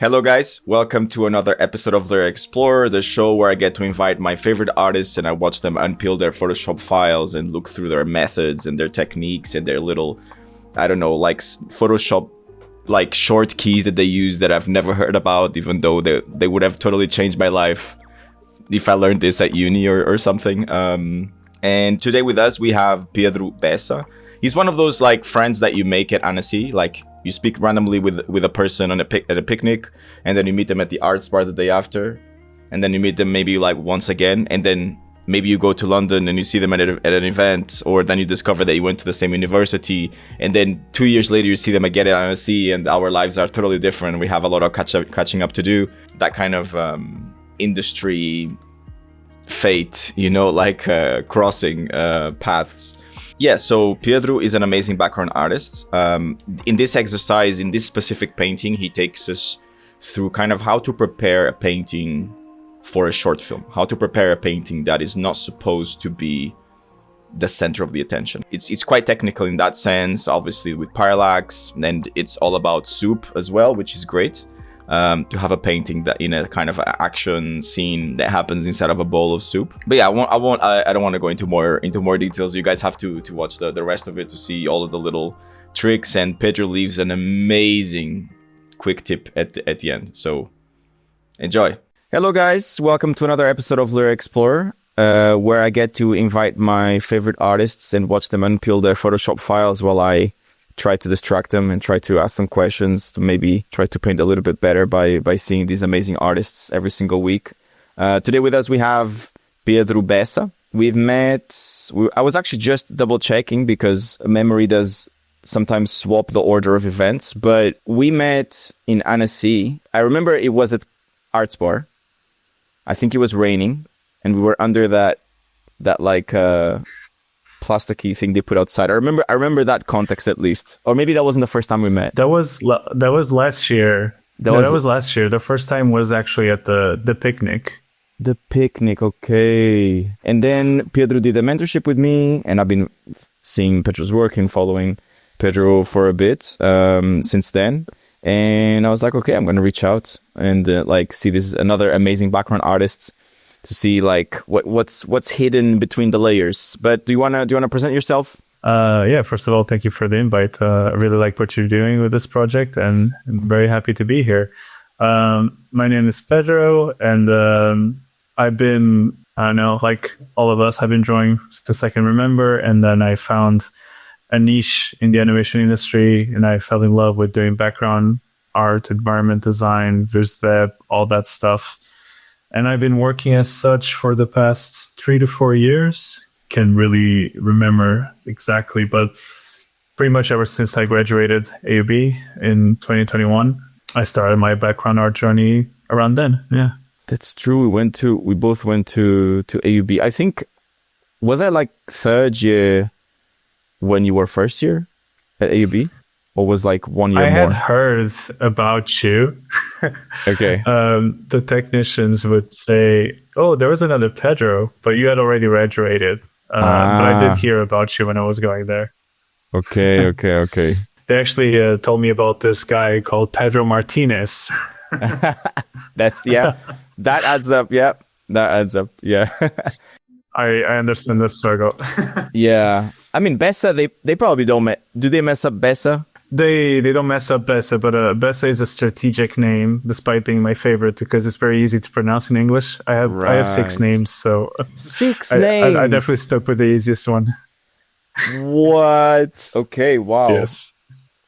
Hello guys, welcome to another episode of Lyric Explorer, the show where I get to invite my favorite artists and I watch them unpeel their Photoshop files and look through their methods and their techniques and their little, Photoshop short keys that they use that I've never heard about, even though they would have totally changed my life if I learned this at uni or something. And today with us we have PedroBessa. He's one of those friends that you make at Annecy, you speak randomly with a person at a picnic, and then you meet them at the arts bar the day after, and then you meet them maybe once again, and then maybe you go to London and you see them at an event, or then you discover that you went to the same university, and then 2 years later you see them again at Annecy, and our lives are totally different. We have a lot of catching up to do. That kind of industry fate, crossing paths. Yeah, so Pedro is an amazing background artist. In this exercise, in this specific painting, he takes us through kind of how to prepare a painting for a short film. How to prepare a painting that is not supposed to be the center of the attention. It's quite technical in that sense, obviously with parallax, and it's all about soup as well, which is great. To have a painting that in a kind of action scene that happens inside of a bowl of soup. But yeah, I don't want to go into more details. You guys have to watch the rest of it to see all of the little tricks. And Pedro leaves an amazing quick tip at the end. So enjoy. Hello guys, welcome to another episode of Lyric Explorer, where I get to invite my favorite artists and watch them unpeel their Photoshop files while I try to distract them and try to ask them questions to maybe try to paint a little bit better by seeing these amazing artists every single week. Today with us we have PedroBessa. We've met... I was actually just double checking because memory does sometimes swap the order of events, but we met in Annecy. I remember it was at Arts Bar. I think it was raining and we were under that plasticky thing they put outside. I remember that context at least. Or maybe that wasn't the first time we met. That was last year. That was last year. The first time was actually at the picnic. The picnic, okay. And then Pedro did a mentorship with me, and I've been seeing Pedro's work and following Pedro for a bit since then. And I was like, okay, I'm going to reach out and see this another amazing background artist to see what's hidden between the layers. But do you wanna present yourself? Yeah, first of all, thank you for the invite. I really like what you're doing with this project and I'm very happy to be here. My name is Pedro, and I've been, I don't know, like all of us, I've been drawing since I can remember, and then I found a niche in the animation industry and I fell in love with doing background art, environment design, viz dev, all that stuff. And I've been working as such for the past 3 to 4 years. Can't really remember exactly, but pretty much ever since I graduated AUB in 2021, I started my background art journey around then. Yeah, that's true. We both went to AUB. I think, was that third year when you were first year at AUB? Or was 1 year more? I had heard about you. Okay. The technicians would say, oh, there was another Pedro, but you had already graduated. But I did hear about you when I was going there. Okay. They actually told me about this guy called Pedro Martinez. That adds up. Yeah, that adds up. Yeah. I understand the struggle. Yeah. I mean, Bessa, they probably don't... Do they mess up Bessa? They don't mess up Bessa, but Bessa is a strategic name, despite being my favorite, because it's very easy to pronounce in English. I have 6 names, so... 6 names? I definitely stuck with the easiest one. What? Okay, wow. Yes.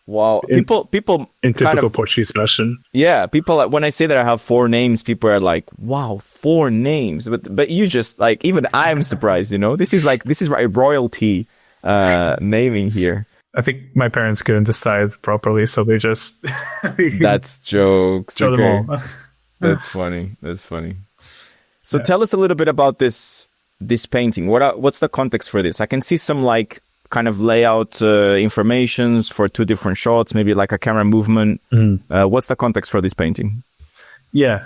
Wow. People in typical Portuguese fashion. Yeah, people, when I say that I have 4 names, people are like, wow, 4 names. But you just, even I'm surprised, This is a royalty naming here. I think my parents couldn't decide properly, so they just... That's jokes. Show them all. That's funny. So tell us a little bit about this painting. What's the context for this? I can see some kind of layout informations for 2 different shots, maybe a camera movement. What's the context for this painting? Yeah.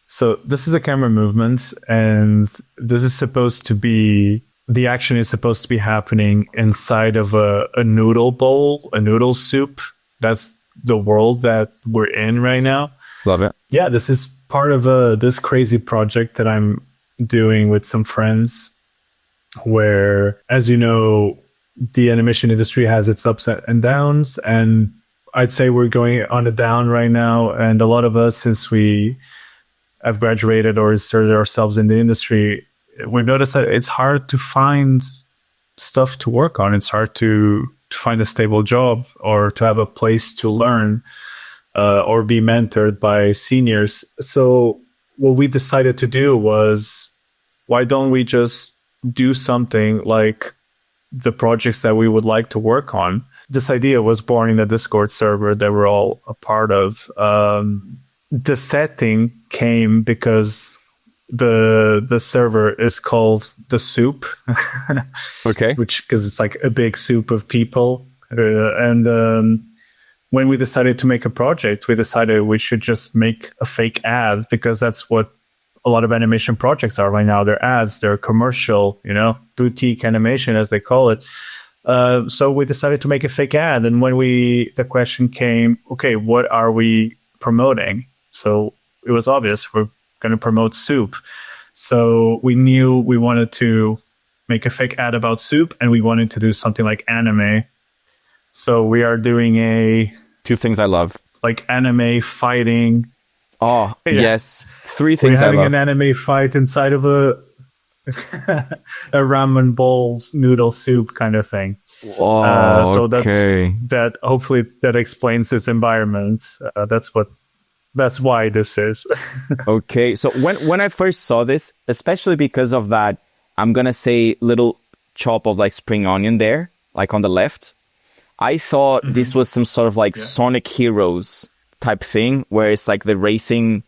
So this is a camera movement, and this is supposed to be... The action is supposed to be happening inside of a noodle bowl, a noodle soup. That's the world that we're in right now. Love it. Yeah, this is part of this crazy project that I'm doing with some friends where, as you know, the animation industry has its ups and downs, and I'd say we're going on a down right now. And a lot of us, since we have graduated or inserted ourselves in the industry, we've noticed that it's hard to find stuff to work on. It's hard to find a stable job or to have a place to learn or be mentored by seniors. So what we decided to do was, why don't we just do something like the projects that we would like to work on? This idea was born in a Discord server that we're all a part of. The setting came because the server is called The Soup. Okay. Which, because it's like a big soup of people. And when we decided to make a project, we decided we should just make a fake ad, because that's what a lot of animation projects are right now. They're ads, they're commercial, boutique animation, as they call it. So we decided to make a fake ad. And when the question came, okay, what are we promoting? So it was obvious, we're going to promote soup. So we knew we wanted to make a fake ad about soup, and we wanted to do something like anime. So we are doing two things I love, like anime fighting. Oh, yeah. Yes. Three things We're I love. having an anime fight inside of a ramen bowls noodle soup kind of thing. Oh, so okay. that hopefully that explains this environment. That's why this is. Okay. So when I first saw this, especially because of that, I'm gonna say little chop of like spring onion there, like on the left, I thought this was some sort of like Sonic Heroes type thing, where it's like the racing,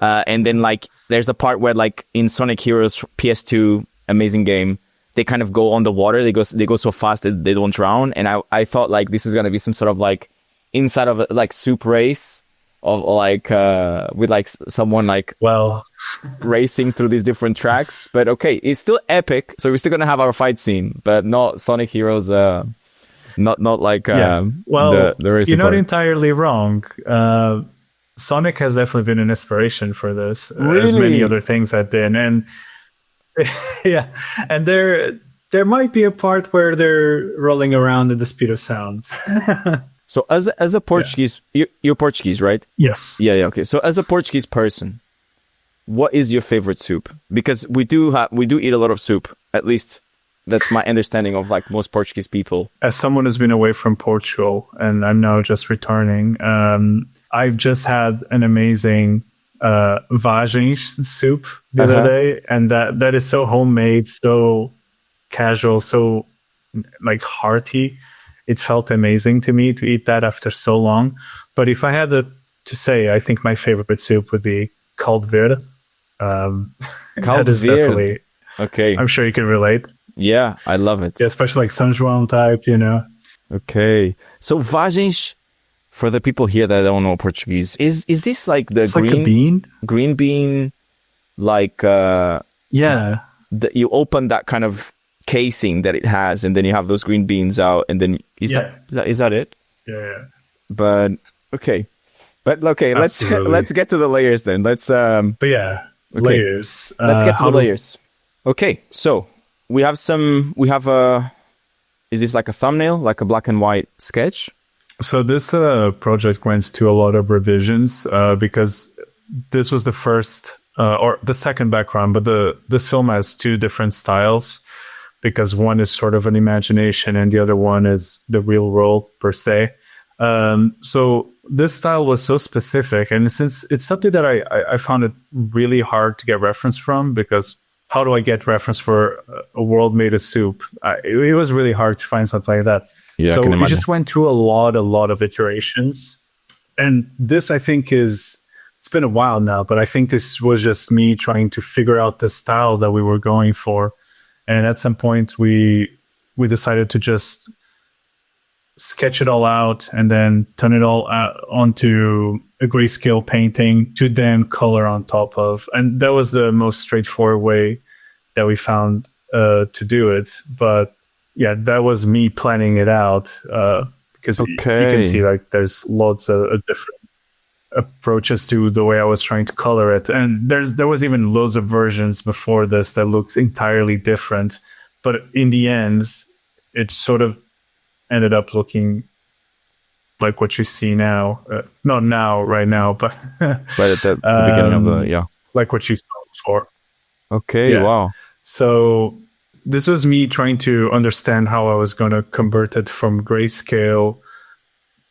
and then like there's a part where like in Sonic Heroes PS2, amazing game, they kind of go on the water, they go so fast that they don't drown, and I thought like this is gonna be some sort of like inside of a like soup race of like with like someone like racing through these different tracks. But okay, it's still epic, so we're still gonna have our fight scene, but not Sonic Heroes. Not like the racing you're not part. entirely wrong. Sonic has definitely been an inspiration for this, really? As many other things have been. And yeah, and there might be a part where they're rolling around at the speed of sound. So as a Portuguese, you're Portuguese, right? Yes. Yeah, okay. So as a Portuguese person, what is your favorite soup? Because we do eat a lot of soup, at least. That's my understanding of like most Portuguese people. As someone who's been away from Portugal and I'm now just returning, I've just had an amazing vagem soup the other day, and that is so homemade, so casual, so like hearty. It felt amazing to me to eat that after so long. But if I had to say, I think my favorite soup would be caldo verde. That is definitely okay. I'm sure you can relate. Yeah, I love it. Yeah, especially like São João type, Okay. So vagens, for the people here that don't know Portuguese, is this like it's like a bean? Green bean, like yeah. You open that kind of casing that it has, and then you have those green beans out, and then is that it? Yeah. But okay. Absolutely. let's get to the layers then. Let's But yeah, okay. Layers. Let's get to the layers. Okay, so we have is this like a thumbnail, like a black and white sketch? So this project went to a lot of revisions because this was the first or the second background, but this film has two different styles, because one is sort of an imagination and the other one is the real world per se. So this style was so specific, and since it's something that I found it really hard to get reference from, because how do I get reference for a world made of soup? It was really hard to find something like that. Yeah, so we just went through a lot of iterations. And this, I think, it's been a while now, but I think this was just me trying to figure out the style that we were going for. And at some point, we decided to just sketch it all out and then turn it all onto a grayscale painting to then color on top of. And that was the most straightforward way that we found to do it. But yeah, that was me planning it out because you can see like there's lots of different approaches to the way I was trying to color it. And there was even loads of versions before this that looked entirely different. But in the end, it sort of ended up looking like what you see now. Not now, right now, but Right at the beginning of the, like what you saw before. Okay, wow. So this was me trying to understand how I was going to convert it from grayscale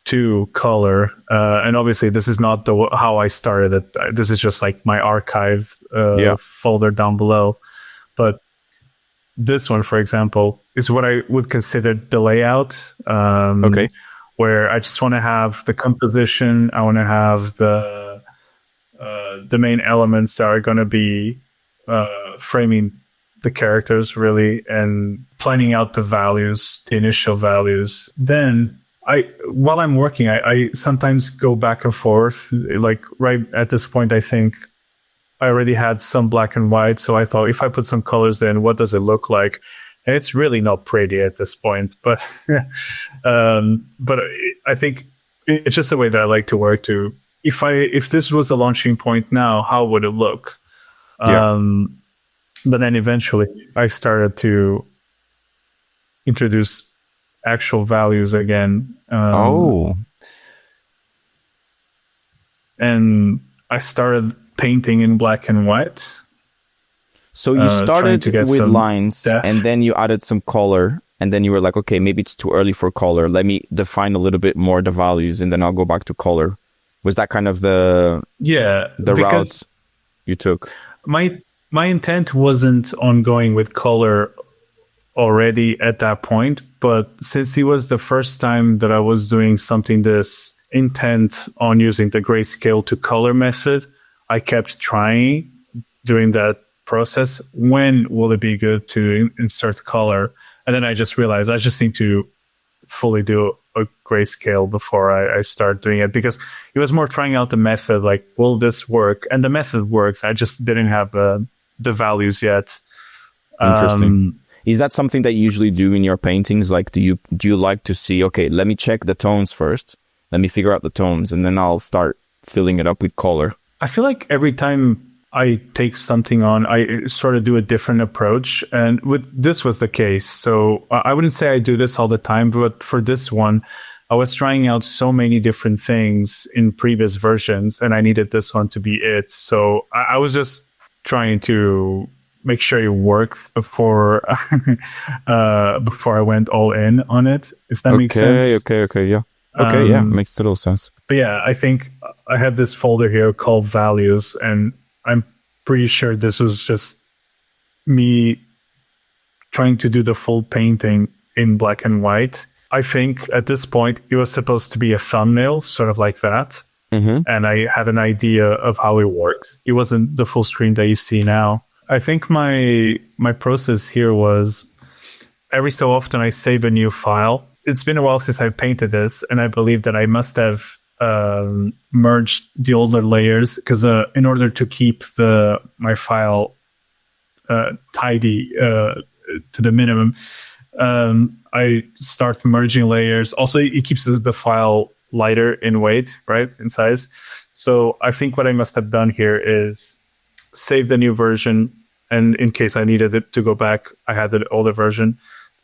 to color. And obviously, this is not how I started it. This is just like my archive folder down below. But this one, for example, is what I would consider the layout. Where I just want to have the composition. I want to have the main elements that are going to be framing the characters, really, and planning out the values, the initial values. Then while I'm working, I sometimes go back and forth. Like right at this point, I think I already had some black and white. So I thought, if I put some colors in, what does it look like? And it's really not pretty at this point, but I think it's just the way that I like to work too. If this was the launching point now, how would it look? But then eventually I started to introduce actual values again. And I started painting in black and white. So you started with lines and then you added some color, and then you were like, okay, maybe it's too early for color. Let me define a little bit more the values, and then I'll go back to color. Was that kind of the route you took? My intent wasn't on going with color already at that point, but since it was the first time that I was doing something this intent on using the grayscale to color method, I kept trying during that process. When will it be good to insert color? And then I just realized I just need to fully do a grayscale before I start doing it, because it was more trying out the method, like, will this work? And the method works. I just didn't have the values yet. Interesting. Is that something that you usually do in your paintings? Like, do you like to see, okay, let me check the tones first, let me figure out the tones, and then I'll start filling it up with color? I feel like every time I take something on, I sort of do a different approach. And this was the case. So I wouldn't say I do this all the time, but for this one, I was trying out so many different things in previous versions, and I needed this one to be it. So I was just trying to make sure it worked before I went all in on it, if that makes sense. Okay, yeah. Okay, yeah, makes total sense. But yeah, I think I have this folder here called values, and I'm pretty sure this was just me trying to do the full painting in black and white. I think at this point it was supposed to be a thumbnail, sort of like that. And I had an idea of how it works. It wasn't the full screen that you see now. I think my process here was, every so often I save a new file. It's been a while since I painted this, and I believe that I must have merged the older layers, because in order to keep my file tidy to the minimum, I start merging layers. Also, it keeps the file lighter in weight, right, in size. So I think what I must have done here is save the new version, and in case I needed it to go back, I had the older version.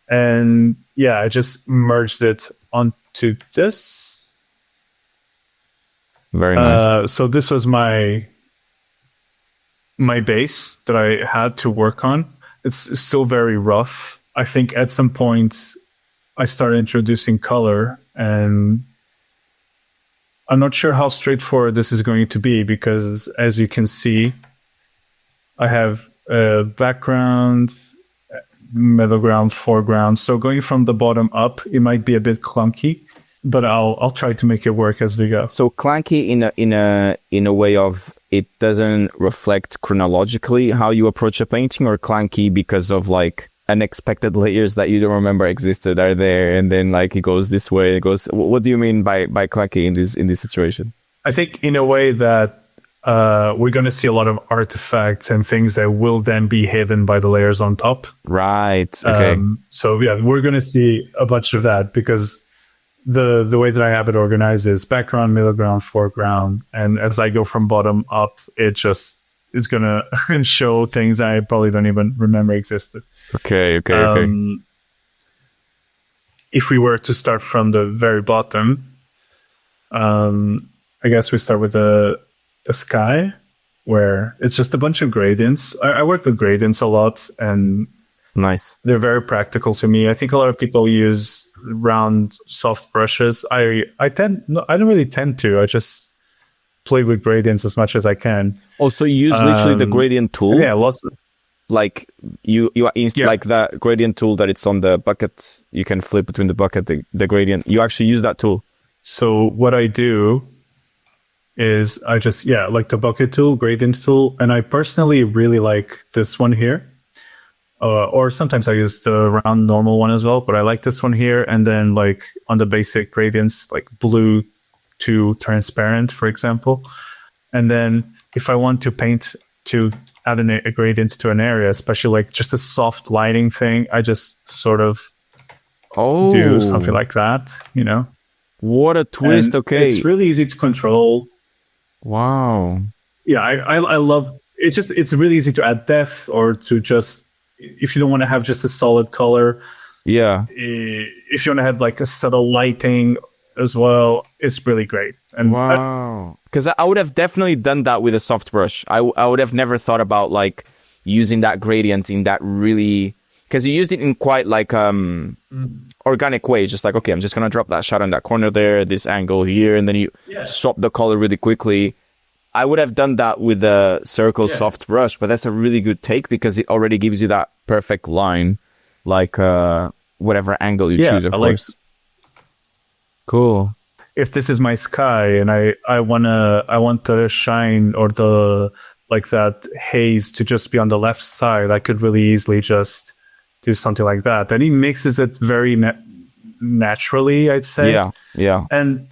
And yeah, I just merged it onto this. Very nice. So this was my base that I had to work on. It's still very rough. I think at some point I started introducing color, and I'm not sure how straightforward this is going to be, because as you can see, I have a background, middle ground, foreground. So going from the bottom up, it might be a bit clunky, but I'll try to make it work as we go. So clunky in a way of it doesn't reflect chronologically how you approach a painting, or clunky because of like unexpected layers that you don't remember existed are there, and then like it goes this way, it goes. What do you mean by clunky in this situation? I think in a way that we're going to see a lot of artifacts and things that will then be hidden by the layers on top. Right. Okay. So yeah, we're going to see a bunch of that, because the way that I have it organized is background, middle ground, foreground, and as I go from bottom up, it just is gonna show things I probably don't even remember existed. Okay. If we were to start from the very bottom, I guess we start with the sky, where it's just a bunch of gradients. I work with gradients a lot, and Nice. they're very practical to me. I think a lot of people use round, soft brushes. I don't really tend to. I just play with gradients as much as I can. Also, you use literally the gradient tool. Yeah, lots. Like like that gradient tool that it's on the bucket. You can flip between the bucket, the gradient. You actually use that tool. So what I do is I just like the bucket tool, gradient tool, and I personally really like this one here. Or sometimes I use the round normal one as well, but I like this one here. And then like on the basic gradients, like blue to transparent, for example. And then if I want to paint to add a gradient to an area, especially like just a soft lighting thing, I just sort of do something like that, you know? What a twist. And okay. It's really easy to control. Wow. Yeah, I love it. It's really easy to add depth or to just, if you don't want to have just a solid color. Yeah. If you want to have like a subtle lighting as well, it's really great. And wow. Because I would have definitely done that with a soft brush. I would have never thought about like using that gradient in that really, because you used it in quite like organic way. Just like, okay, I'm just gonna drop that shadow in that corner there, this angle here, and then you swap the color really quickly. I would have done that with a circle soft brush, but that's a really good take because it already gives you that perfect line, like whatever angle you choose, of course. Cool. If this is my sky and I want the shine or the like that haze to just be on the left side, I could really easily just do something like that. And he mixes it very naturally, I'd say. Yeah. And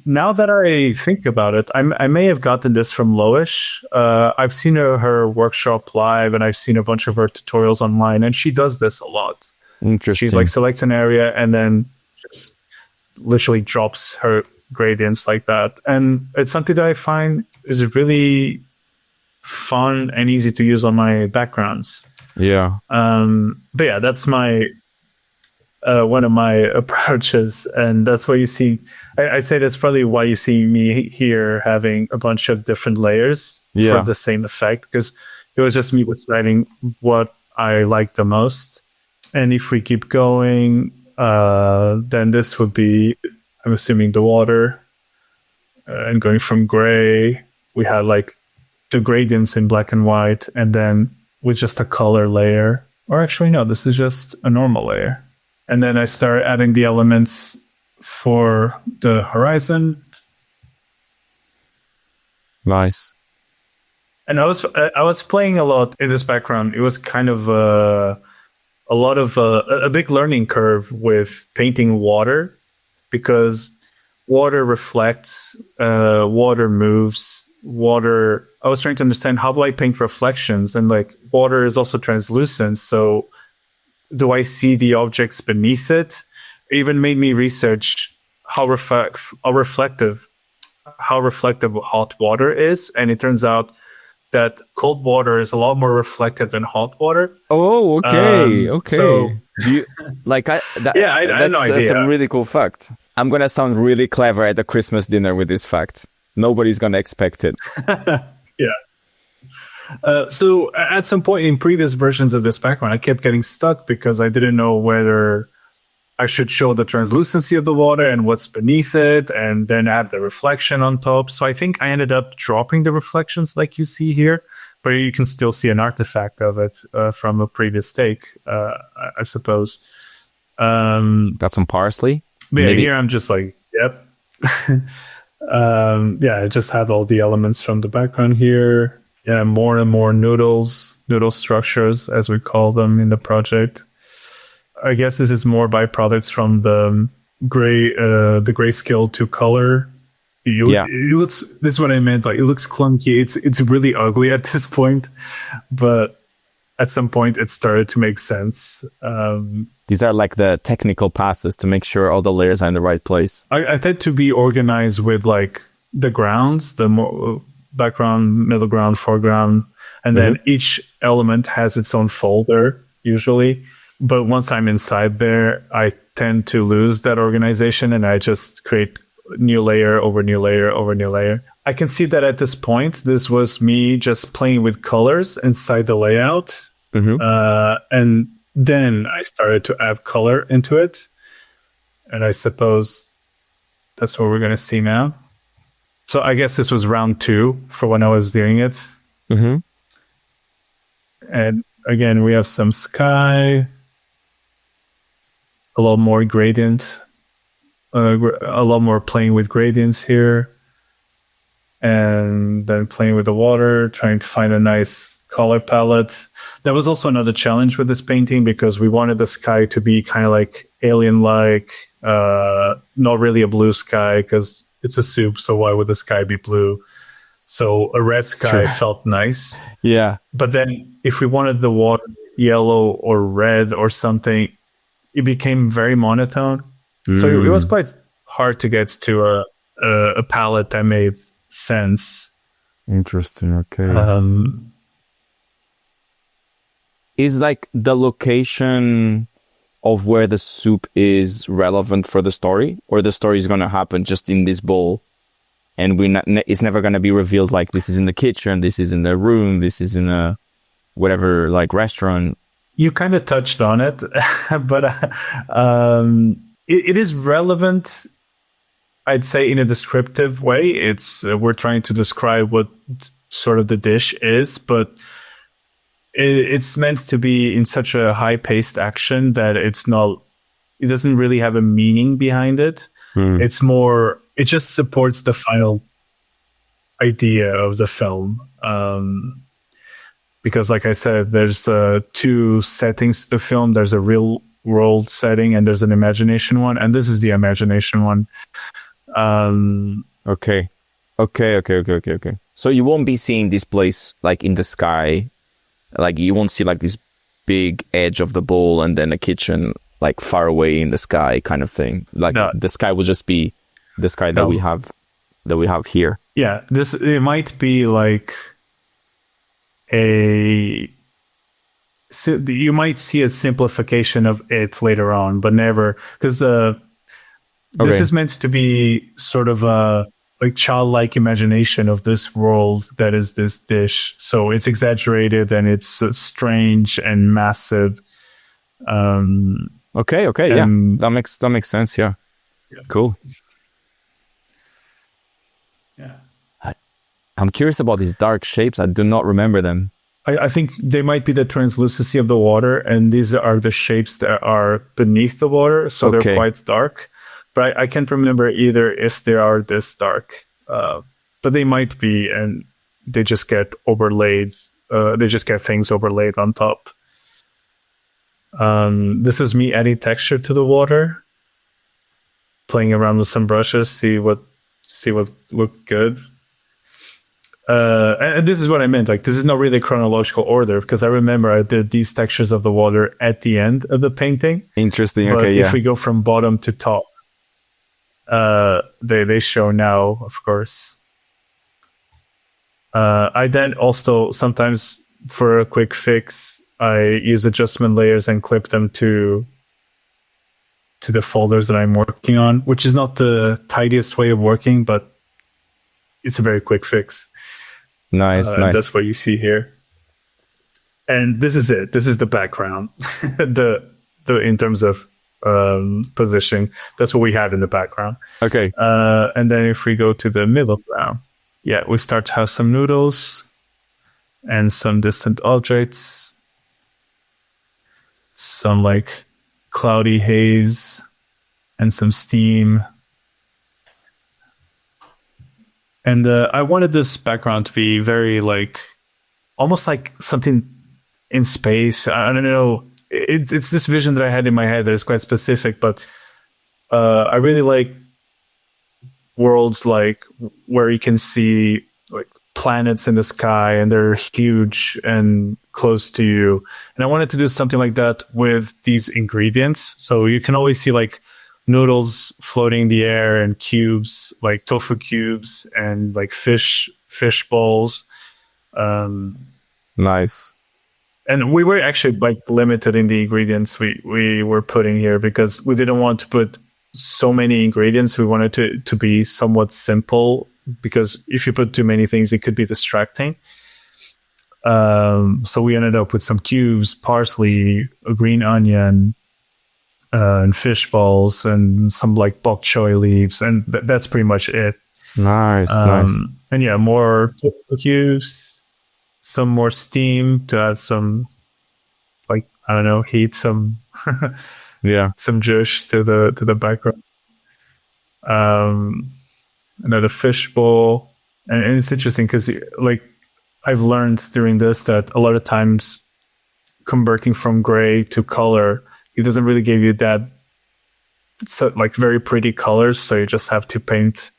now that I think about it, I may have gotten this from Loish. I've seen her workshop live, and I've seen a bunch of her tutorials online, and she does this a lot. Interesting. She like selects an area and then just literally drops her gradients like that. And it's something that I find is really fun and easy to use on my backgrounds. Yeah. But yeah, that's my one of my approaches, and that's why you see. I'd say that's probably why you see me here having a bunch of different layers for the same effect, because it was just me deciding what I like the most. And if we keep going, then this would be, I'm assuming, the water, and going from gray, we had like the gradients in black and white, and then with just a color layer, or actually no, this is just a normal layer. And then I start adding the elements for the horizon. Nice. And I was playing a lot in this background. It was kind of a big learning curve with painting water, because water reflects, water moves, water. I was trying to understand, how do I paint reflections? And like water is also translucent, so do I see the objects beneath it? It even made me research how reflective hot water is, and it turns out that cold water is a lot more reflective than hot water. Oh, okay, okay. So, do you like I had no idea. That's a really cool fact. I'm gonna sound really clever at the Christmas dinner with this fact. Nobody's gonna expect it. Yeah. So at some point in previous versions of this background, I kept getting stuck because I didn't know whether I should show the translucency of the water and what's beneath it, and then add the reflection on top. So I think I ended up dropping the reflections like you see here, but you can still see an artifact of it from a previous take, I suppose. Got some parsley? But yeah, here I'm just like, yep. I just had all the elements from the background here. Yeah, more and more noodle structures, as we call them in the project. I guess this is more byproducts from the grayscale to color. It looks. This is what I meant. Like, it looks clunky. It's really ugly at this point, but at some point it started to make sense. These are like the technical passes to make sure all the layers are in the right place. I tend to be organized with like the grounds, the background, middle ground, foreground, and then each element has its own folder usually. But once I'm inside there, I tend to lose that organization and I just create new layer over new layer over new layer. I can see that at this point, this was me just playing with colors inside the layout. And then I started to add color into it. And I suppose that's what we're going to see now. So I guess this was round 2 for when I was doing it. And again, we have some sky, a lot more gradient, a lot more playing with gradients here. And then playing with the water, trying to find a nice color palette. That was also another challenge with this painting because we wanted the sky to be kind of like alien-like, not really a blue sky because it's a soup, so why would the sky be blue? So a red sky felt nice. Yeah. But then if we wanted the water yellow or red or something, it became very monotone. So it was quite hard to get to a palette that made sense. Interesting. Okay. Is like the location of where the soup is relevant for the story, or the story is going to happen just in this bowl, and it's never going to be revealed like this is in the kitchen, this is in the room, this is in a whatever like restaurant. You kind of touched on it, but it is relevant, I'd say, in a descriptive way. It's we're trying to describe what sort of the dish is, but it's meant to be in such a high-paced action that it doesn't really have a meaning behind it. It's more, it just supports the final idea of the film. Because like I said, there's 2 settings to the film. There's a real world setting and there's an imagination one, and this is the imagination one. Okay. So you won't be seeing this place like in the sky. Like you won't see like this big edge of the bowl and then a kitchen like far away in the sky kind of thing. Like the sky will just be the sky that we have here. Yeah, it might be like you might see a simplification of it later on, but never, because this is meant to be sort of a like childlike imagination of this world that is this dish. So it's exaggerated and it's strange and massive. Okay, yeah, that makes sense. Yeah, cool. Yeah, I'm curious about these dark shapes. I do not remember them. I think they might be the translucency of the water, and these are the shapes that are beneath the water, so they're quite dark. But I can't remember either if they are this dark. But they might be, and they just get overlaid. They just get things overlaid on top. This is me adding texture to the water, playing around with some brushes, see what looked good. And this is what I meant. Like, this is not really chronological order, because I remember I did these textures of the water at the end of the painting. Interesting. But okay, yeah. If we go from bottom to top, they show now, of course. I then also sometimes, for a quick fix, I use adjustment layers and clip them to the folders that I'm working on, which is not the tidiest way of working, but it's a very quick fix. Nice. That's what you see here. And this is it. This is the background. the in terms of positioning, that's what we have in the background. Okay. And then if we go to the middle ground, we start to have some noodles and some distant objects, some like cloudy haze and some steam. And I wanted this background to be very like, almost like something in space. I don't know. It's this vision that I had in my head that is quite specific, but I really like worlds like where you can see like planets in the sky and they're huge and close to you. And I wanted to do something like that with these ingredients. So you can always see like noodles floating in the air and cubes, like tofu cubes and like fish balls. Nice. And we were actually like limited in the ingredients we were putting here because we didn't want to put so many ingredients. We wanted to be somewhat simple because if you put too many things, it could be distracting. So we ended up with some cubes, parsley, a green onion, and fish balls, and some like bok choy leaves, and that's pretty much it. Nice, nice. And yeah, more cubes, some more steam to add some, like, I don't know, heat, some Yeah. some juice to the background. Another fish bowl, and it's interesting because like I've learned during this that a lot of times converting from gray to color, it doesn't really give you that like very pretty colors, so you just have to paint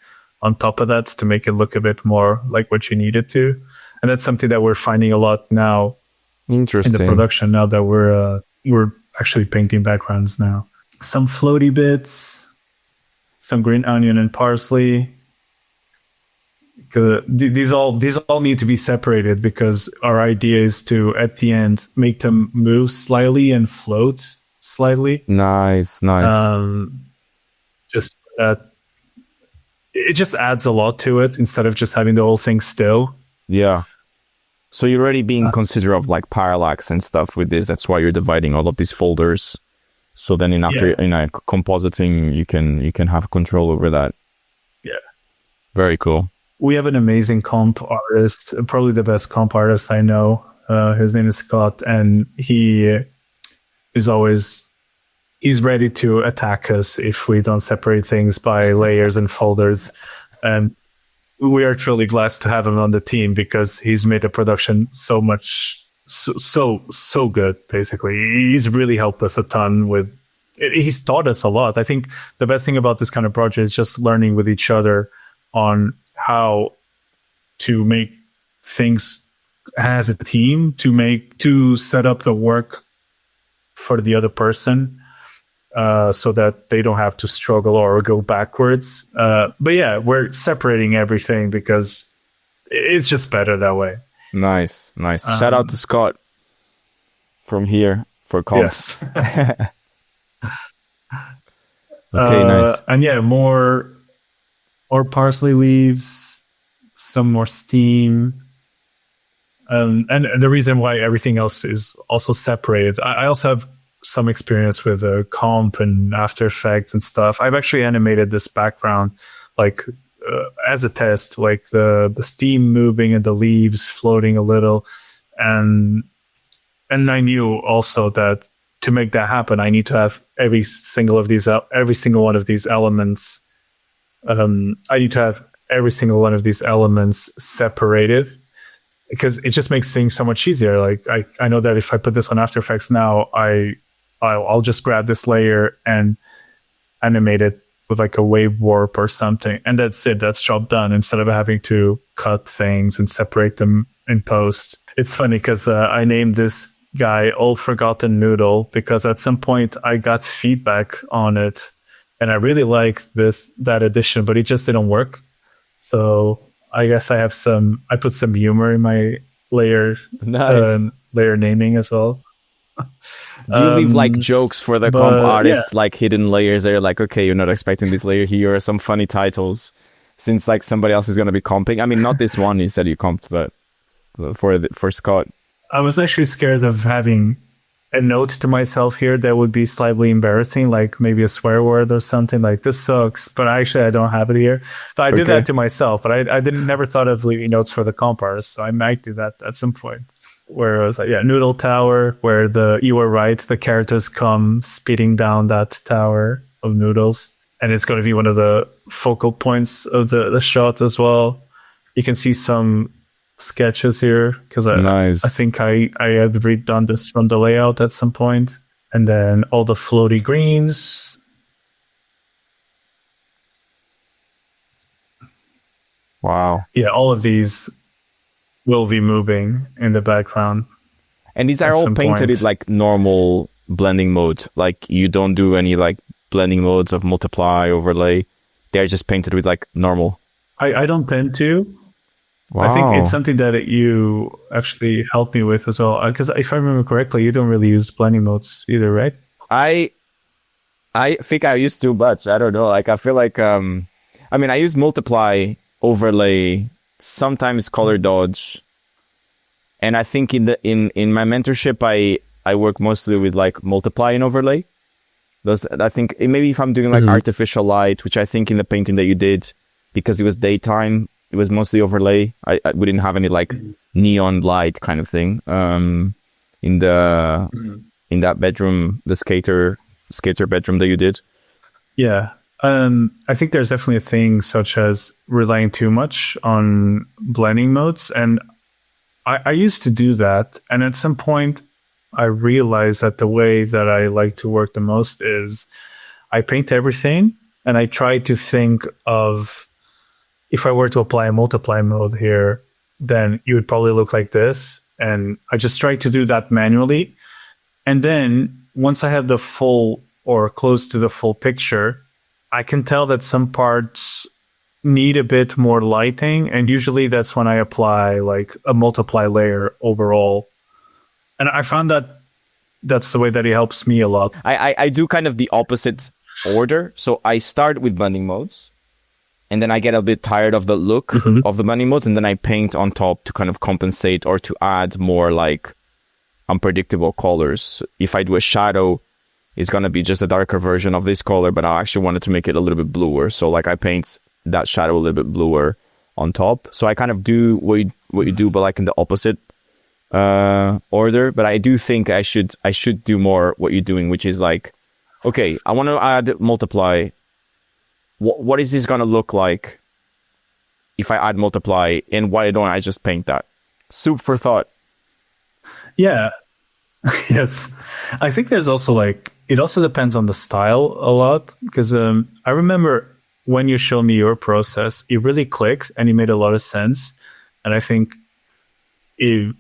on top of that to make it look a bit more like what you need it to. And that's something that we're finding a lot now Interesting. in the production, now that we're actually painting backgrounds now. Some floaty bits, some green onion and parsley. These all need to be separated because our idea is to, at the end, make them move slightly and float slightly. Nice, nice. Just it just adds a lot to it instead of just having the whole thing still. Yeah. So you're already being considerate of like parallax and stuff with this. That's why you're dividing all of these folders. So then after compositing, you can have control over that. Yeah. Very cool. We have an amazing comp artist, probably the best comp artist I know. His name is Scott, and he's ready to attack us if we don't separate things by layers and folders. And we are truly blessed to have him on the team because he's made the production so good. Basically, he's really helped us a ton with. He's taught us a lot. I think the best thing about this kind of project is just learning with each other on how to make things as a team, to set up the work for the other person, so that they don't have to struggle or go backwards. But yeah, we're separating everything because it's just better that way. Nice, nice. Shout out to Scott from here for comps. Yes. Okay, nice. And yeah, more parsley leaves, some more steam. And the reason why everything else is also separated, I also have some experience with comp and After Effects and stuff. I've actually animated this background like as a test, like the steam moving and the leaves floating a little. And I knew also that to make that happen, I need to have every single one of these elements. I need to have every single one of these elements separated because it just makes things so much easier. Like I know that if I put this on After Effects now, I'll just grab this layer and animate it with like a wave warp or something, and that's it. That's job done. Instead of having to cut things and separate them in post. It's funny because I named this guy Old Forgotten Noodle because at some point I got feedback on it, and I really liked that addition, but it just didn't work. So I guess I put some humor in my layer naming as well. Do you leave like jokes for the comp artists, like hidden layers there? Like, okay, you're not expecting this layer here, or some funny titles, since like somebody else is going to be comping. I mean, not this one you said you comped, but for Scott. I was actually scared of having a note to myself here that would be slightly embarrassing, like maybe a swear word or something like "this sucks," but actually I don't have it here. But I did that to myself, but I never thought of leaving notes for the comp artists, so I might do that at some point. Where I was like, Noodle Tower, where you were right, the characters come speeding down that tower of noodles, and it's going to be one of the focal points of the shot as well. You can see some sketches here because I think I had redone this from the layout at some point, and then all the floaty greens. Wow. Yeah, all of these will be moving in the background. And these are at all some painted point. with like normal blending mode. Like you don't do any like blending modes of multiply, overlay. They're just painted with like normal. I don't tend to. Wow. I think it's something that you actually helped me with as well. Because if I remember correctly, you don't really use blending modes either, right? I think I used too much. I don't know. Like I feel like I mean I use multiply, overlay, sometimes color dodge. And I think in my mentorship I work mostly with like multiply and overlay. Those I think maybe if I'm doing like artificial light, which I think in the painting that you did, because it was daytime, it was mostly overlay. We didn't have any like neon light kind of thing. In that bedroom, the skater bedroom that you did. Yeah. I think there's definitely a thing such as relying too much on blending modes. And I used to do that. And at some point, I realized that the way that I like to work the most is I paint everything and I try to think of, if I were to apply a multiply mode here, then it would probably look like this. And I just try to do that manually. And then once I have the full or close to the full picture, I can tell that some parts need a bit more lighting. And usually that's when I apply like a multiply layer overall. And I found that that's the way that it helps me a lot. I do kind of the opposite order. So I start with blending modes. And then I get a bit tired of the look of the blending modes. And then I paint on top to kind of compensate or to add more like unpredictable colors. If I do a shadow, it's going to be just a darker version of this color, but I actually wanted to make it a little bit bluer. So like I paint that shadow a little bit bluer on top. So I kind of do what you do, but like in the opposite order. But I do think I should do more what you're doing, which is like, okay, I want to add multiply. What is this going to look like if I add multiply, and why don't I just paint that? Soup for thought. Yeah. Yes. I think there's also like, it also depends on the style a lot, because I remember when you showed me your process, it really clicked and it made a lot of sense. And I think it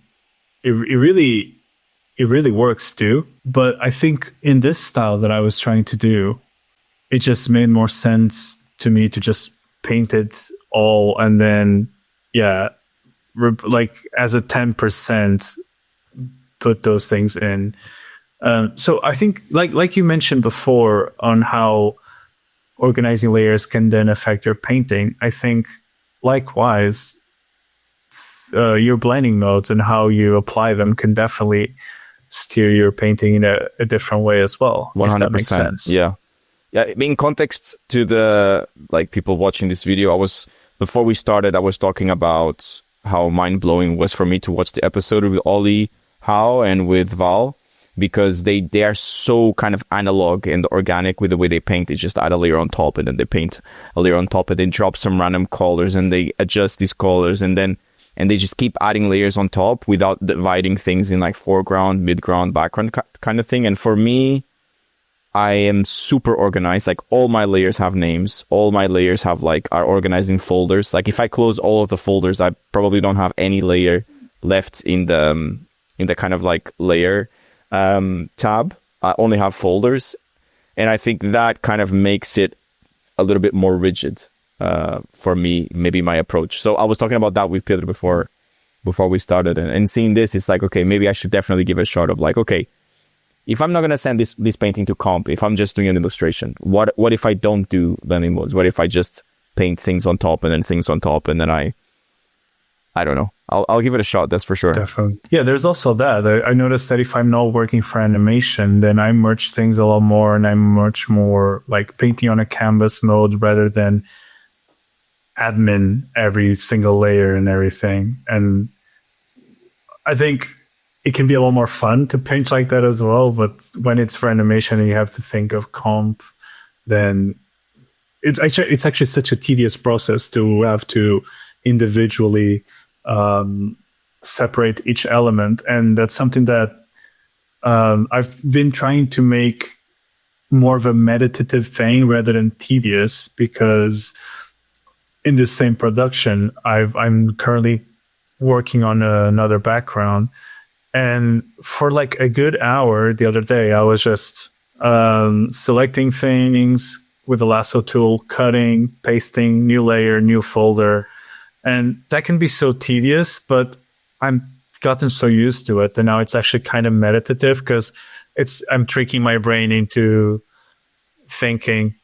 really works too. But I think in this style that I was trying to do, it just made more sense to me to just paint it all and then, like as a 10%, put those things in. So I think, like you mentioned before, on how organizing layers can then affect your painting, I think likewise, your blending modes and how you apply them can definitely steer your painting in a different way as well. 100%. If that makes sense. Yeah. In context to the like people watching this video, before we started, I was talking about how mind blowing was for me to watch the episode with Ollie Howe and with Val, because they are so kind of analog and organic with the way they paint. They just add a layer on top and then they paint a layer on top and then drop some random colors and they adjust these colors and they just keep adding layers on top without dividing things in like foreground, midground, background kind of thing. And for me, I am super organized. Like all my layers have names. All my layers have are organized in folders. Like if I close all of the folders, I probably don't have any layer left in the kind of like layer tab. I only have folders. And I think that kind of makes it a little bit more rigid for me, maybe my approach. So I was talking about that with Pedro before we started. And seeing this, it's like, okay, maybe I should definitely give a shot of like, okay, if I'm not going to send this painting to comp, if I'm just doing an illustration, what if I don't do blending modes? What if I just paint things on top and then things on top and then I don't know. I'll give it a shot, that's for sure. Definitely. Yeah, there's also that. I noticed that if I'm not working for animation, then I merge things a lot more and I'm much more like painting on a canvas mode rather than admin every single layer and everything. And I think it can be a lot more fun to paint like that as well. But when it's for animation and you have to think of comp, then it's actually such a tedious process to have to individually separate each element. And that's something that I've been trying to make more of a meditative thing rather than tedious, because in this same production, I'm currently working on another background. And for like a good hour the other day, I was just selecting things with the lasso tool, cutting, pasting, new layer, new folder. And that can be so tedious, but I'm gotten so used to it. And now it's actually kind of meditative because I'm tricking my brain into thinking,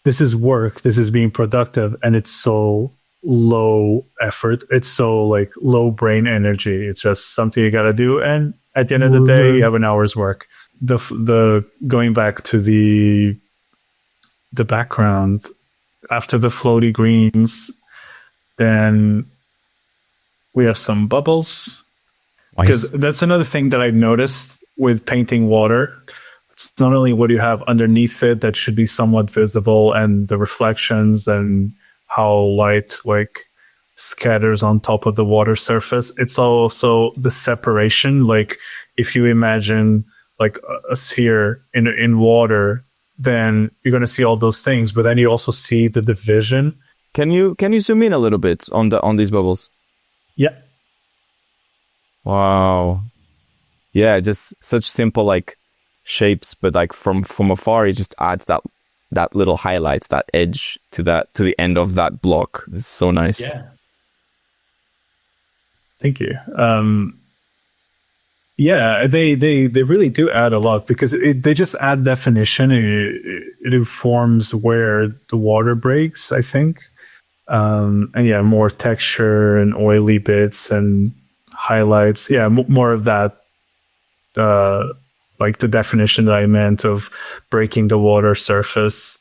this is work, this is being productive, and it's so low effort. It's so like low brain energy. It's just something you got to do. And at the end of the day, you have an hour's work. The going back to the background after the floaty greens, then we have some bubbles. Because that's another thing that I noticed with painting water. It's not only what you have underneath it that should be somewhat visible, and the reflections and how light like scatters on top of the water surface. It's also the separation. Like if you imagine like a sphere in water, then you're going to see all those things, but then you also see the division. Can you zoom in a little bit on these bubbles? Yeah. Wow. Yeah, just such simple like shapes, but like from afar, it just adds that little highlight, that edge to the end of that block. It's so nice. Yeah. Thank you. Yeah, they really do add a lot because they just add definition. It informs where the water breaks, I think. And yeah, more texture and oily bits and highlights. Yeah, more of that, like the definition that I meant of breaking the water surface.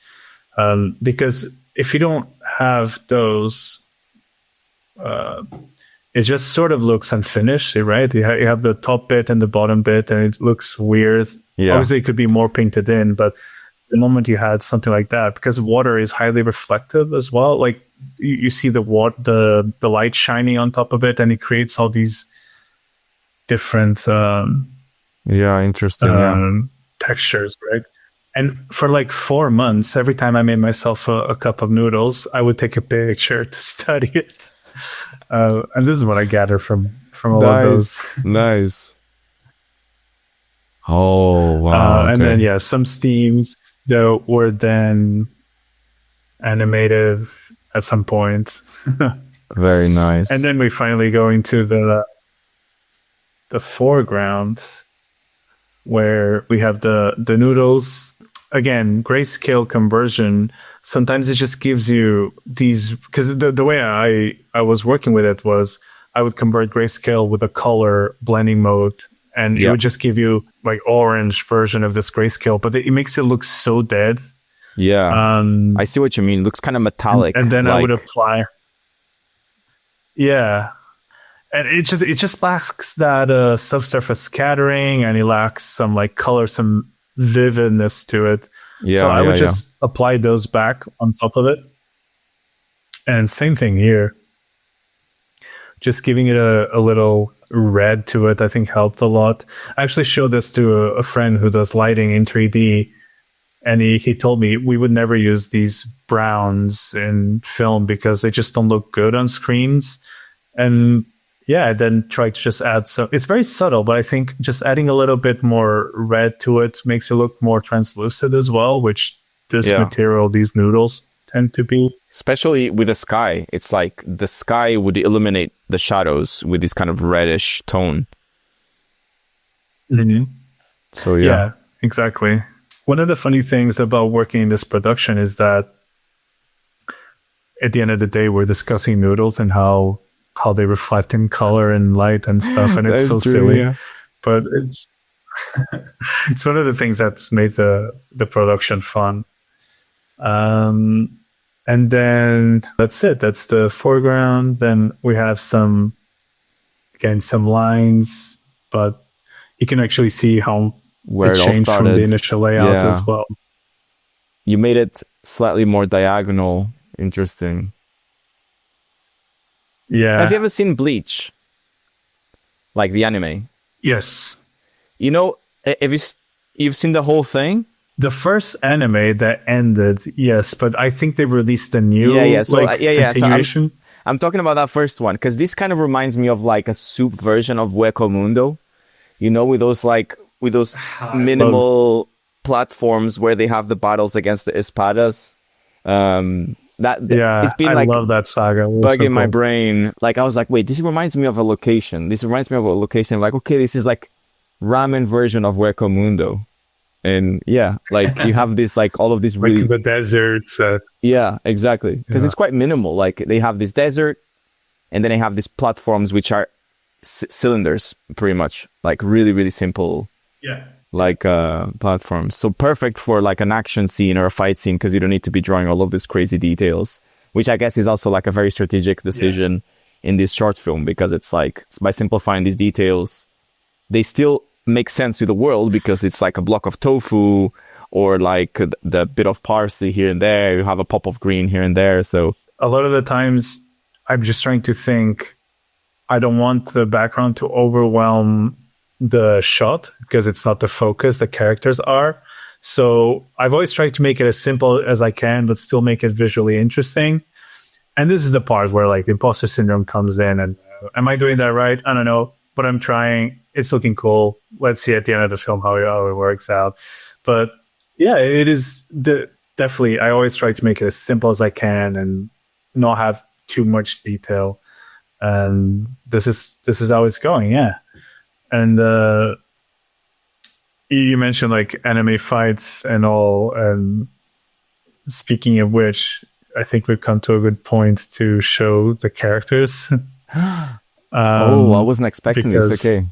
Because if you don't have those, it just sort of looks unfinished, right? You have the top bit and the bottom bit, and it looks weird. Yeah. Obviously, it could be more painted in, but the moment you had something like that, because water is highly reflective as well, like you see the light shining on top of it, and it creates all these different interesting textures, right? And for like 4 months, every time I made myself a cup of noodles, I would take a picture to study it. And this is what I gather from all of those. Nice. Oh, wow. And then, some steams that were then animated at some point. Very nice. And then we finally go into the foreground where we have the noodles. Again, grayscale conversion. Sometimes it just gives you these, because the way I was working with it was I would convert grayscale with a color blending mode, and it would just give you like orange version of this grayscale, but it makes it look so dead. Yeah, I see what you mean. It looks kind of metallic. And then I would apply. Yeah, and it just lacks that subsurface scattering, and it lacks some like color, some vividness to it. Yeah, so I would just apply those back on top of it. And same thing here. Just giving it a little red to it, I think helped a lot. I actually showed this to a friend who does lighting in 3D. And he told me we would never use these browns in film because they just don't look good on screens. And yeah, I then tried to just add some. It's very subtle, but I think just adding a little bit more red to it makes it look more translucent as well, which this material, these noodles, tend to be. Especially with the sky. It's like the sky would illuminate the shadows with this kind of reddish tone. Mm-hmm. So yeah, exactly. One of the funny things about working in this production is that at the end of the day, we're discussing noodles and how they reflect in color and light and stuff, and it's so true, silly. Yeah. But it's it's one of the things that's made the production fun. And then that's it. That's the foreground. Then we have some lines, but you can actually see how where it changed from the initial layout as well. You made it slightly more diagonal. Interesting. Yeah. Have you ever seen Bleach? Like the anime? Yes. You know, you've seen the whole thing? The first anime that ended, yes, but I think they released a new continuation. So I'm talking about that first one because this kind of reminds me of like a soup version of Hueco Mundo, you know, with those minimal platforms where they have the battles against the espadas. It's been I like love that saga. It was bugging so my cool. brain. Like I was like, wait, this reminds me of a location. Like, okay, this is like ramen version of Hueco Mundo. And yeah, like you have this, like all of these really, Like the deserts. yeah, exactly. Because it's quite minimal. Like they have this desert and then they have these platforms, which are cylinders pretty much, like really, really simple, like platforms. So perfect for like an action scene or a fight scene because you don't need to be drawing all of these crazy details, which I guess is also like a very strategic decision in this short film because it's like by simplifying these details, they still make sense to the world because it's like a block of tofu or like the bit of parsley here and there. You have a pop of green here and there. So a lot of the times I'm just trying to think, I don't want the background to overwhelm the shot because it's not the focus, the characters are. So I've always tried to make it as simple as I can, but still make it visually interesting. And this is the part where like imposter syndrome comes in and am I doing that right? I don't know, but I'm trying. It's looking cool. Let's see at the end of the film how it works out. But yeah, it is definitely, I always try to make it as simple as I can and not have too much detail. And this is how it's going, yeah. And you mentioned like enemy fights and all. And speaking of which, I think we've come to a good point to show the characters. I wasn't expecting this. Okay.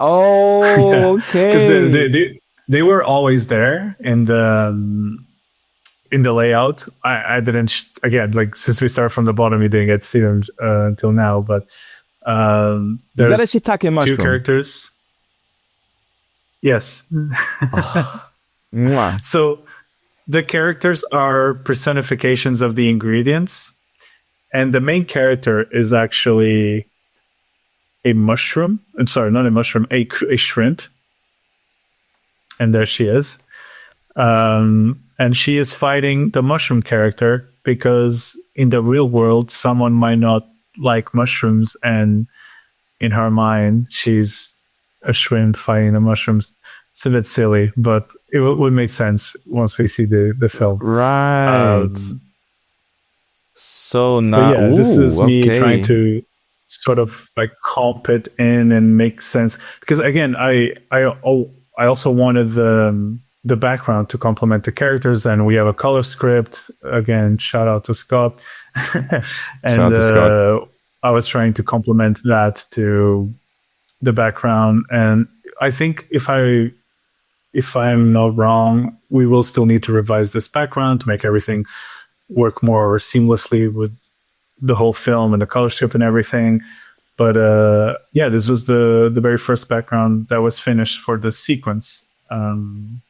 Oh, okay. Because they were always there in the layout. I didn't again, like since we started from the bottom, you didn't get to see them until now. But is that a shiitake mushroom? 2 characters. Yes. So the characters are personifications of the ingredients, and the main character is actually a mushroom. I'm sorry, not a mushroom, a shrimp. And there she is. And she is fighting the mushroom character because in the real world, someone might not like mushrooms. And in her mind, she's a shrimp fighting the mushrooms. It's a bit silly, but it would make sense once we see the film. Right. So now, yeah, this is me trying to sort of like comp it in and make sense. Because again, I also wanted the background to complement the characters, and we have a color script. Again, shout out to Scott. And I was trying to complement that to the background. And I think if I'm not wrong, we will still need to revise this background to make everything work more seamlessly with the whole film and the color strip and everything. But yeah, this was the very first background that was finished for this sequence. And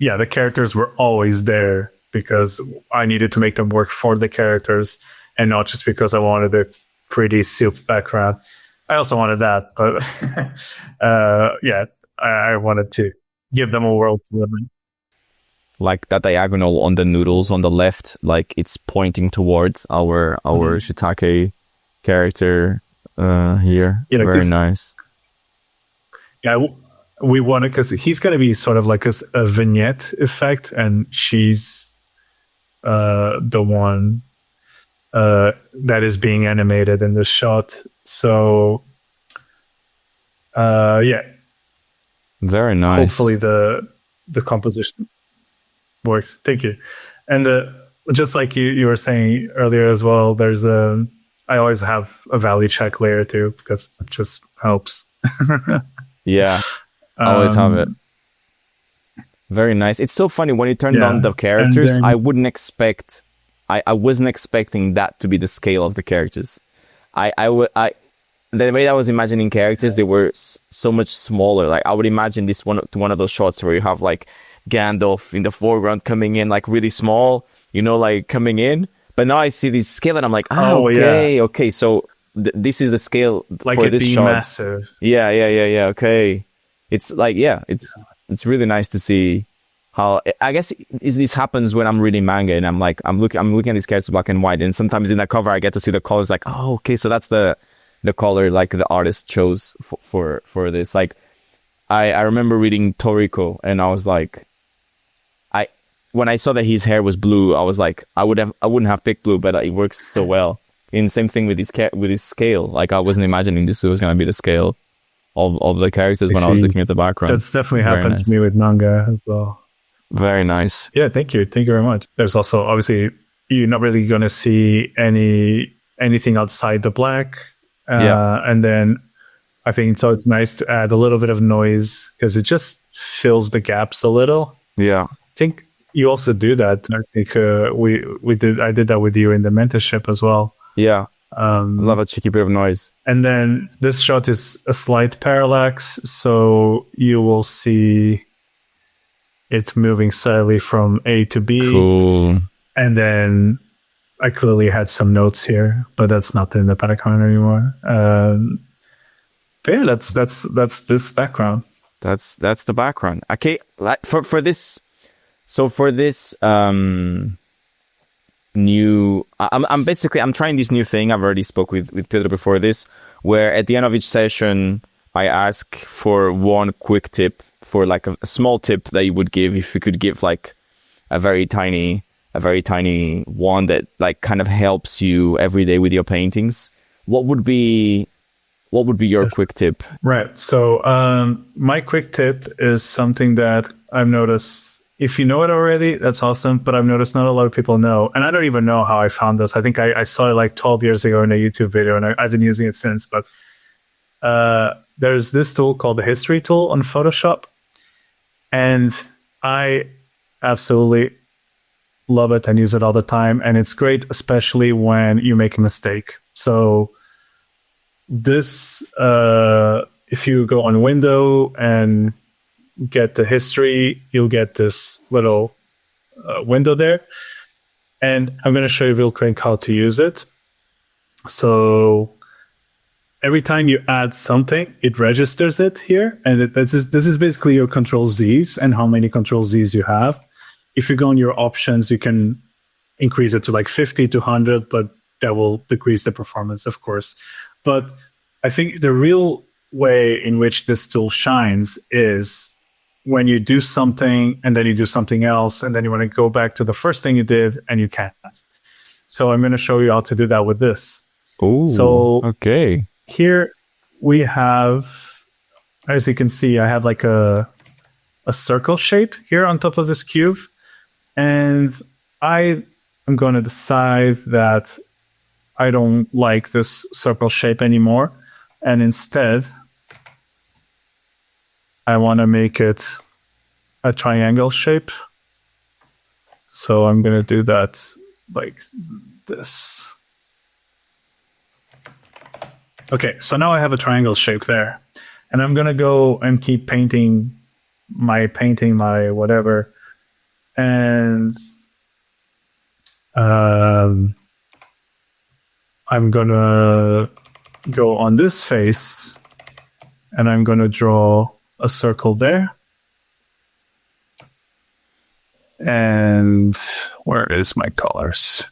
yeah, the characters were always there because I needed to make them work for the characters and not just because I wanted a pretty soup background. I also wanted that, but yeah, I wanted to give them a world to live in. Like that diagonal on the noodles on the left, like it's pointing towards our shiitake character here. Yeah, very nice. Yeah, we wanted, because he's going to be sort of like a vignette effect, and she's the one that is being animated in the shot. So yeah, very nice. Hopefully the composition works. Thank you. And just like you were saying earlier as well, there's I always have a value check layer too, because it just helps. Yeah, always have it. Very nice. It's so funny when you turned on the characters. Then, I wouldn't expect. I wasn't expecting that to be the scale of the characters. The way I was imagining characters, they were so much smaller. Like I would imagine this one of those shots where you have like Gandalf in the foreground coming in like really small, you know, like coming in. But now I see this scale and I'm like, okay. So this is the scale like for this shot. Massive. Yeah. Okay. It's like, it's really nice to see how I guess this happens when I'm reading manga and I'm looking at these characters black and white, and sometimes in the cover I get to see the colors, like, oh, okay, so that's the color like the artist chose for this. Like I remember reading Toriko, and I was like, when I saw that his hair was blue, I was like, I wouldn't have picked blue, but it works so well. And same thing with his scale. Like I wasn't imagining this was gonna be the scale of the characters when I was looking at the background. That's definitely happened to me with manga as well. Very nice. Yeah, thank you very much. There's also, obviously, you're not really gonna see anything outside the black. And then I think so it's nice to add a little bit of noise because it just fills the gaps a little. Yeah. I think you also do that. I think I did that with you in the mentorship as well. Yeah. Love a cheeky bit of noise. And then this shot is a slight parallax, so you will see it's moving slightly from A to B. Cool. And then I clearly had some notes here, but that's not in the background anymore. But yeah, that's this background. That's the background. Okay, like for this. So for this new, I'm trying this new thing. I've already spoke with Pedro before this, where at the end of each session I ask for one quick tip, for like a small tip that you would give, if you could give like a very tiny one that like kind of helps you every day with your paintings. What would be your quick tip? Right. So my quick tip is something that I've noticed. If you know it already, that's awesome. But I've noticed not a lot of people know. And I don't even know how I found this. I think I saw it like 12 years ago in a YouTube video, and I've been using it since. But there's this tool called the history tool on Photoshop. And I absolutely love it and use it all the time. And it's great, especially when you make a mistake. So this, if you go on Window and get the history, you'll get this little window there. And I'm going to show you real quick how to use it. So every time you add something, it registers it here. And this is basically your Control Zs and how many Control Zs you have. If you go on your options, you can increase it to like 50 to 100, but that will decrease the performance, of course. But I think the real way in which this tool shines is when you do something and then you do something else, and then you want to go back to the first thing you did and you can't. So I'm going to show you how to do that with this. Oh, so okay. Here we have, as you can see, I have like a circle shape here on top of this cube. And I am going to decide that I don't like this circle shape anymore. And instead, I want to make it a triangle shape. So I'm going to do that like this. Okay, so now I have a triangle shape there. And I'm going to go and keep painting my whatever. And I'm going to go on this face, and I'm going to draw a circle there. And where is my colors?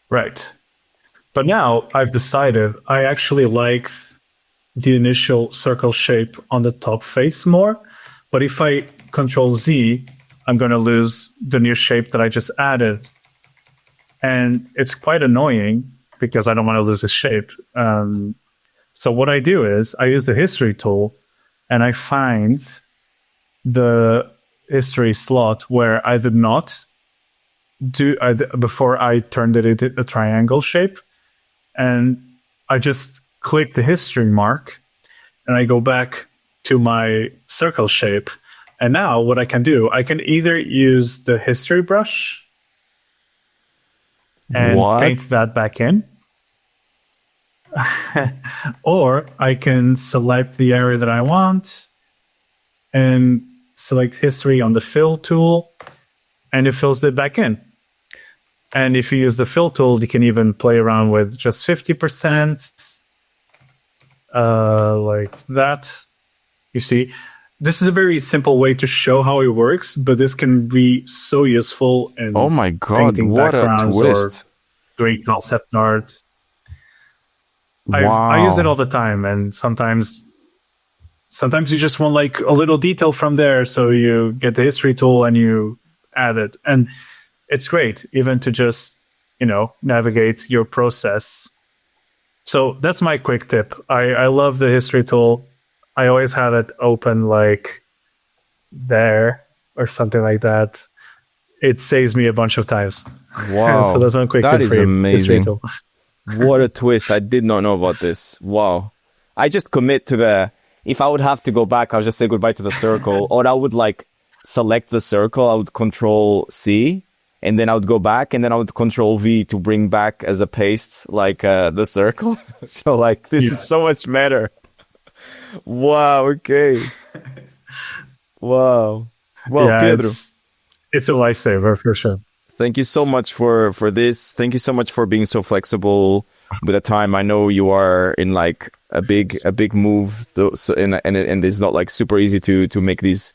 Right. But now I've decided I actually like the initial circle shape on the top face more. But if I Control Z, I'm going to lose the new shape that I just added. And it's quite annoying because I don't want to lose the shape. So what I do is I use the history tool and I find the history slot where I did not do before I turned it into a triangle shape. And I just click the history mark and I go back to my circle shape. And now what I can do, I can either use the history brush and paint that back in. Or I can select the area that I want and select history on the fill tool, and it fills it back in. And if you use the fill tool, you can even play around with just 50%. like that. You see, this is a very simple way to show how it works, but this can be so useful in Oh my God, painting what a backgrounds twist. or doing concept art. Wow. I use it all the time, and sometimes you just want like a little detail from there, so you get the history tool and you add it, and it's great even to just navigate your process. So that's my quick tip. I love the history tool. I always have it open like there or something like that. It saves me a bunch of times. Wow. So that's one quick That tip is for you. History amazing. tool. What a twist. I did not know about this. Wow. I just commit to if I would have to go back, I'll just say goodbye to the circle. Or I would like select the circle. I would Control C, and then I would go back, and then I would Control V to bring back as a paste, like the circle. So like, this is so much better. Wow. Okay. Wow. Well, Yeah, Pedro, it's a lifesaver for sure. thank you so much for this. Thank you so much for being so flexible with the time. I know you are in like a big move, so and it's not like super easy to make these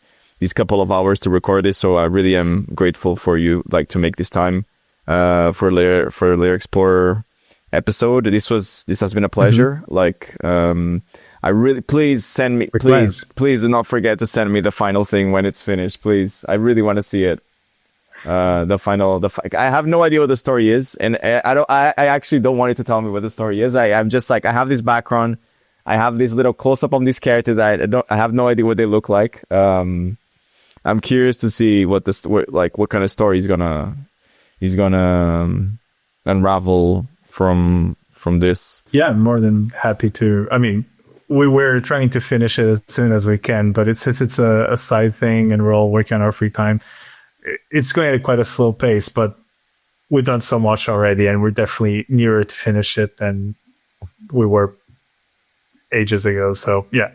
couple of hours to record this. So I really am grateful for you like to make this time for Layer Explorer episode. This has been a pleasure. Like I really, please send me, please do not forget to send me the final thing when it's finished, please. I really want to see it. I have no idea what the story is, and I actually don't want you to tell me what the story is. I'm just like, I have this background, I have this little close up on these characters that I have no idea what they look like. I'm curious to see what kind of story he's gonna unravel from this. Yeah, I'm more than happy to. I mean, we were trying to finish it as soon as we can, but since it's a side thing and we're all working on our free time, it's going at quite a slow pace, but we've done so much already, and we're definitely nearer to finish it than we were ages ago. So yeah,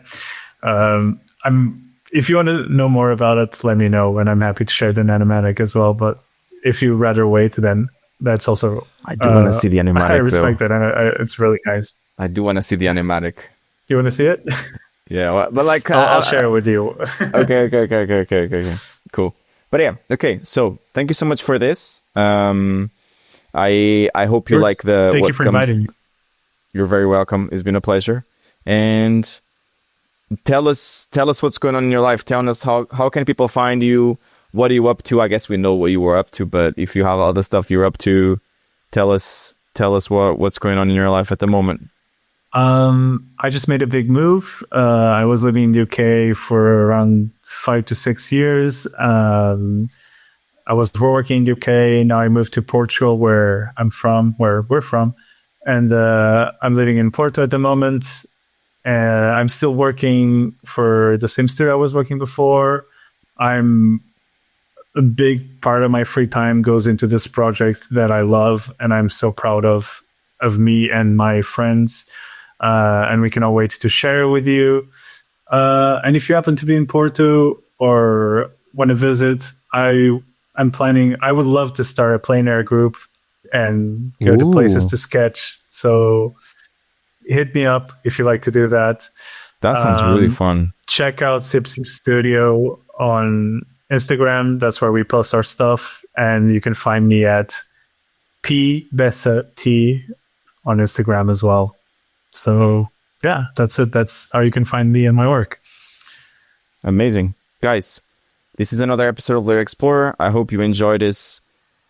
if you want to know more about it, let me know, and I'm happy to share the animatic as well. But if you rather wait, then that's also. I do want to see the animatic. I respect that, and it's really nice. I do want to see the animatic. You want to see it? Yeah, well, but like I'll share it with you. Okay. Cool. But yeah, okay. So thank you so much for this. I hope you like the. Thank you for inviting me. You're very welcome. It's been a pleasure. And tell us what's going on in your life. Tell us how can people find you? What are you up to? I guess we know what you were up to, but if you have other stuff you're up to, tell us what's going on in your life at the moment. I just made a big move. I was living in the UK for around 5 to 6 years. I was working in the UK. Now I moved to Portugal, where we're from. And I'm living in Porto at the moment. I'm still working for the same studio I was working before. A big part of my free time goes into this project that I love, and I'm so proud of me and my friends. And we cannot wait to share it with you. And if you happen to be in Porto or want to visit, I would love to start a plein air group and go to places to sketch. So hit me up if you like to do that. That sounds really fun. Check out Sipsy Studio on Instagram. That's where we post our stuff. And you can find me at pbessat on Instagram as well. So yeah, that's it. That's how you can find me and my work. Amazing. Guys, this is another episode of Layer Explorer. I hope you enjoyed this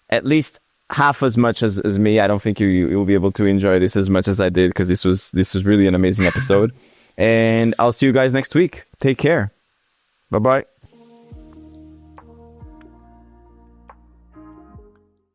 at least half as much as me. I don't think you will be able to enjoy this as much as I did, because this was really an amazing episode. And I'll see you guys next week. Take care. Bye-bye.